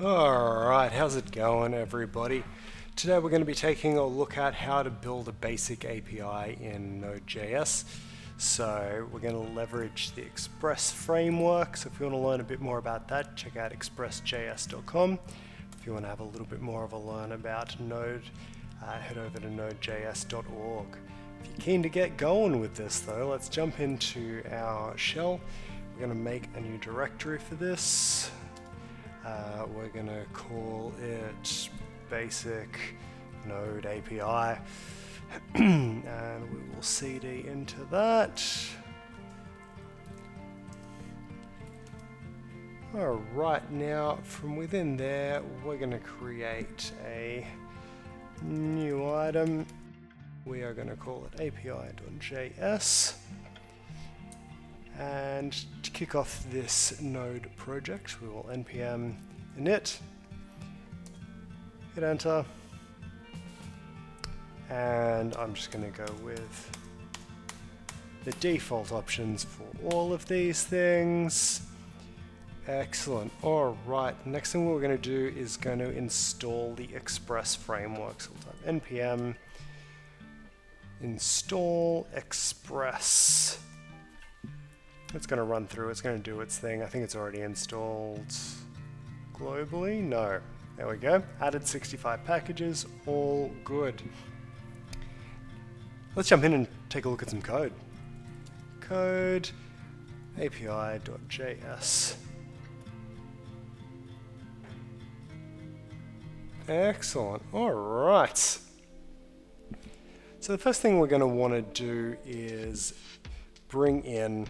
Alright, how's it going everybody? Today we're going to be taking a look at how to build a basic API in Node.js. So we're going to leverage the Express framework. So if you want to learn a bit more about that, check out expressjs.com. If you want to have a little bit more of a learn about Node, head over to nodejs.org. If you're keen to get going with this though, let's jump into our shell. We're going to make a new directory for this. We're going to call it basic node API and we will cd into that. Alright, now from within there we're going to create a new item. We are going to call it api.js. And to kick off this node project, we will npm init, hit enter, and I'm just going to go with the default options for all of these things. Excellent. Alright, next thing we're going to do is going to install the Express framework. So we'll type npm install Express. It's going to run through, it's going to do its thing. I think it's already installed globally. No. There we go. Added 65 packages. All good. Let's jump in and take a look at some code. Code api.js. Excellent. Alright. So the first thing we're going to want to do is bring in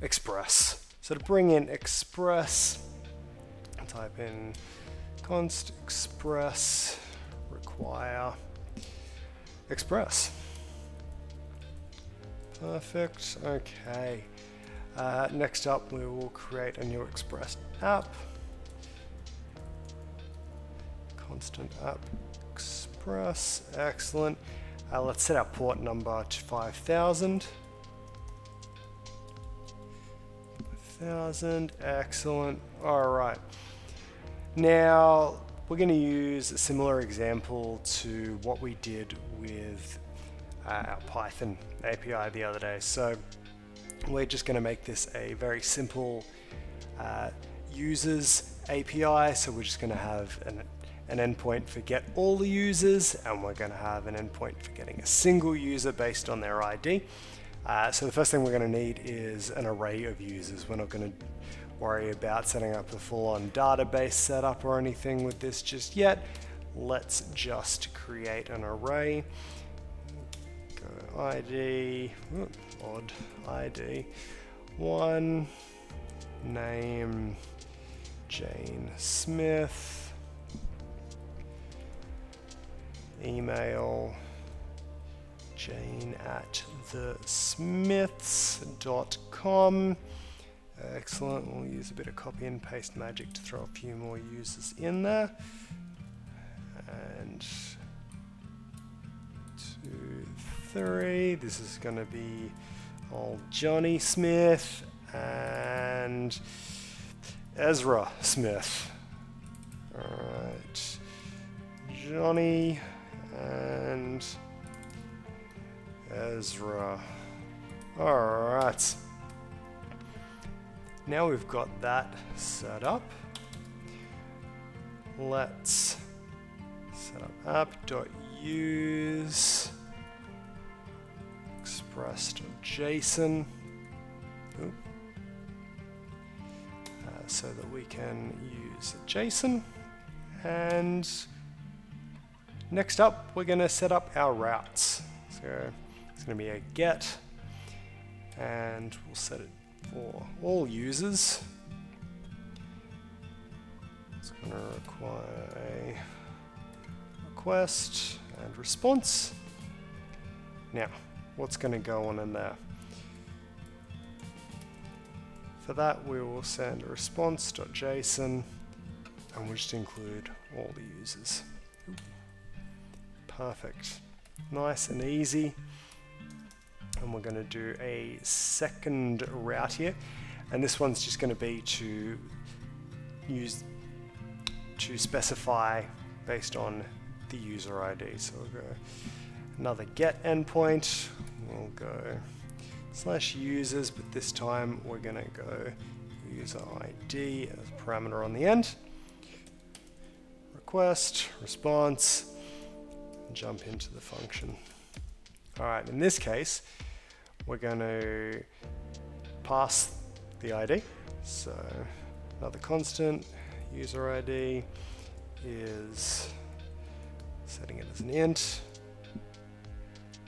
Express. So to bring in Express, type in const express require Express. Perfect. Okay. Next up, we will create a new Express app. Constant app Express. Excellent. Let's set our port number to 5000. Excellent. Alright. Now we're going to use a similar example to what we did with our Python API the other day. So we're just going to make this a very simple users API. So we're just going to have an endpoint for get all the users, and we're going to have an endpoint for getting a single user based on their ID. So the first thing we're going to need is an array of users. We're not going to worry about setting up a full-on database setup or anything with this just yet. Let's just create an array. Go ID, odd ID, 1, name Jane Smith, email jane@thesmiths.com. Excellent. We'll use a bit of copy and paste magic to throw a few more users in there. And 2, 3. This is going to be old Johnny Smith and Ezra Smith. Alright. Johnny and Ezra. Alright. Now we've got that set up. Let's set up app.use express.json so that we can use JSON. And next up, we're going to set up our routes. So it's going to be a get, and we'll set it for all users. It's going to require a request and response. Now, what's going to go on in there? For that, we will send a response.json, and we'll just include all the users. Perfect. Nice and easy. And we're going to do a second route here, and this one's just going to be to to specify based on the user ID. So we'll go another get endpoint, we'll go /users, but this time we're going to go user ID as a parameter on the end. Request, response, jump into the function. Alright, in this case, we're going to pass the ID. So another constant, user ID is setting it as an int.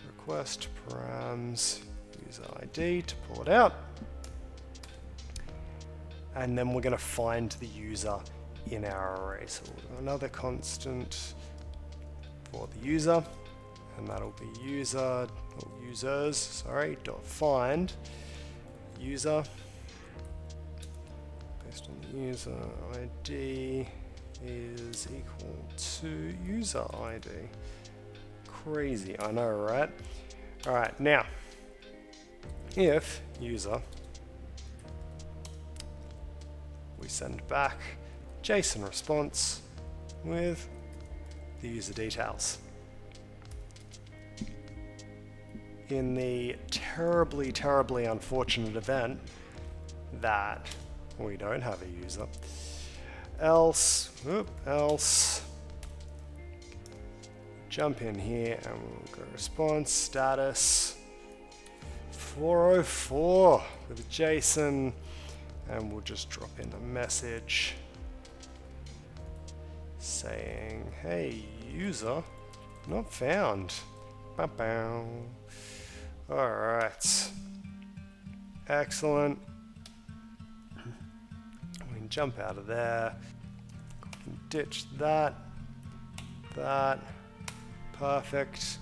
Request params user ID to pull it out. And then we're going to find the user in our array. So we'll do another constant for the user, and that'll be user, or users, sorry, dot find user based on the user ID is equal to user ID. Crazy, I know, right? Alright, now, if user, we send back JSON response with the user details. In the terribly, terribly unfortunate event that we don't have a user, else, jump in here and we'll go response status 404 with JSON, and we'll just drop in a message saying, hey, user not found. Ba-bow. Alright, excellent. We can jump out of there, we can ditch that, perfect.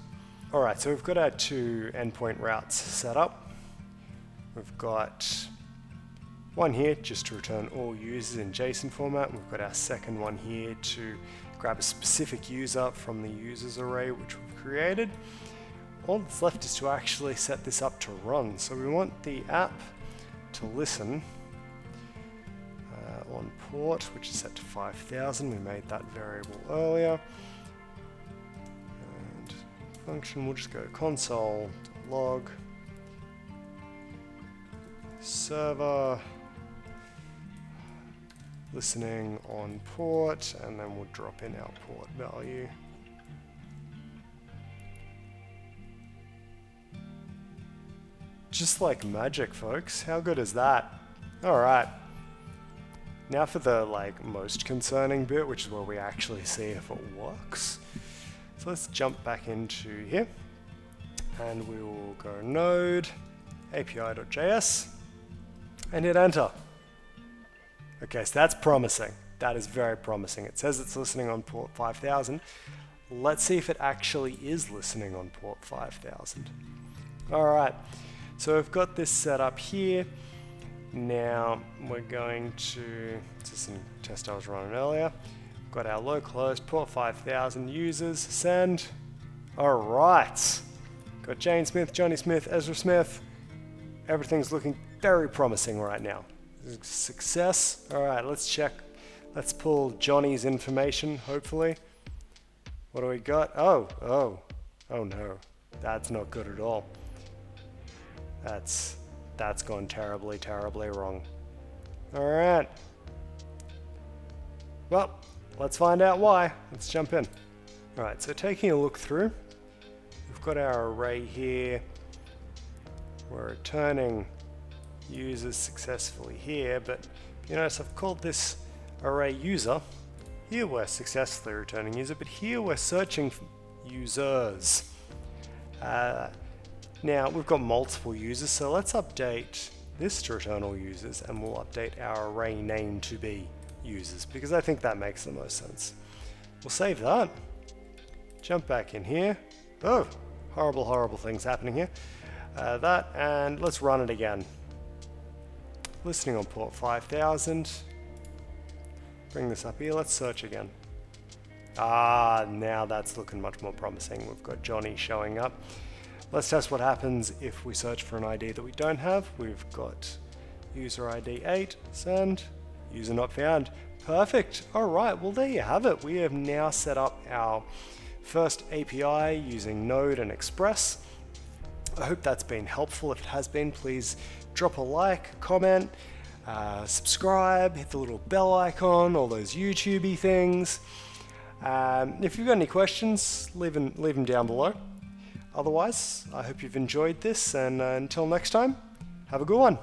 Alright, so we've got our two endpoint routes set up. We've got one here just to return all users in JSON format. We've got our second one here to grab a specific user from the users array which we've created. All that's left is to actually set this up to run. So we want the app to listen on port, which is set to 5000. We made that variable earlier. And function, we'll just go console.log server listening on port, and then we'll drop in our port value. Just like magic, folks. How good is that? Alright. Now for the most concerning bit, which is where we actually see if it works. So let's jump back into here, and we will go node api.js and hit enter. Okay, so that's promising. That is very promising. It says it's listening on port 5000. Let's see if it actually is listening on port 5000. Alright, so we've got this set up here. Now we're going to, this is some test I was running earlier. We've got our localhost, port 5000 users, send. Alright, got Jane Smith, Johnny Smith, Ezra Smith. Everything's looking very promising right now. Success. Alright, let's check. Let's pull Johnny's information, hopefully. What do we got? Oh no. That's not good at all. That's gone terribly, terribly wrong. Alright. Well, let's find out why. Let's jump in. Alright, so taking a look through, we've got our array here. We're returning users successfully here, but you notice I've called this array user. Here we're successfully returning user, but here we're searching for users. Now we've got multiple users, so let's update this to return all users, and we'll update our array name to be users, because I think that makes the most sense. We'll save that, jump back in here. Oh, horrible, horrible things happening here. And let's run it again. Listening on port 5000. Bring this up here, let's search again. Now that's looking much more promising. We've got Johnny showing up. Let's test what happens if we search for an ID that we don't have. We've got user ID 8, send, User not found. Perfect. Alright, well there you have it. We have now set up our first API using Node and Express. I hope that's been helpful. If it has been, please drop a like, comment, subscribe, hit the little bell icon, all those YouTube-y things. If you've got any questions, leave them down below. Otherwise, I hope you've enjoyed this, and until next time, have a good one.